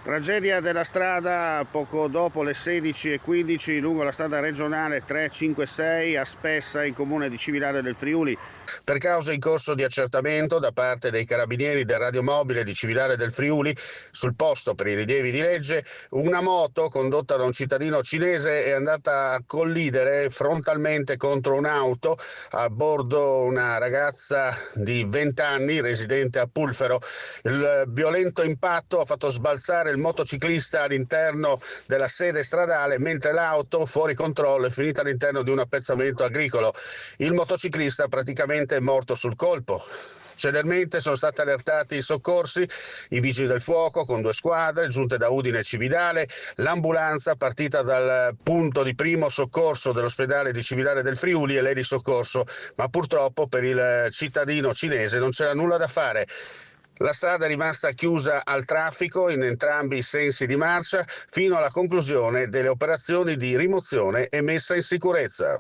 Tragedia della strada poco dopo le 16:15 lungo la strada regionale 356 a Spessa, in comune di Cividale del Friuli. Per causa in corso di accertamento da parte dei carabinieri del radiomobile di Cividale del Friuli, sul posto per i rilievi di legge, una moto condotta da un cittadino cinese è andata a collidere frontalmente contro un'auto, a bordo una ragazza di 20 anni residente a Pulfero. Il violento impatto ha fatto sbalzare il motociclista all'interno della sede stradale, mentre l'auto, fuori controllo, è finita all'interno di un appezzamento agricolo. Il motociclista praticamente è morto sul colpo. Celermente sono stati allertati i soccorsi, i vigili del fuoco con 2 squadre giunte da Udine e Cividale, l'ambulanza partita dal punto di primo soccorso dell'ospedale di Cividale del Friuli e l'elisoccorso, ma purtroppo per il cittadino cinese non c'era nulla da fare. La strada è rimasta chiusa al traffico in entrambi i sensi di marcia fino alla conclusione delle operazioni di rimozione e messa in sicurezza.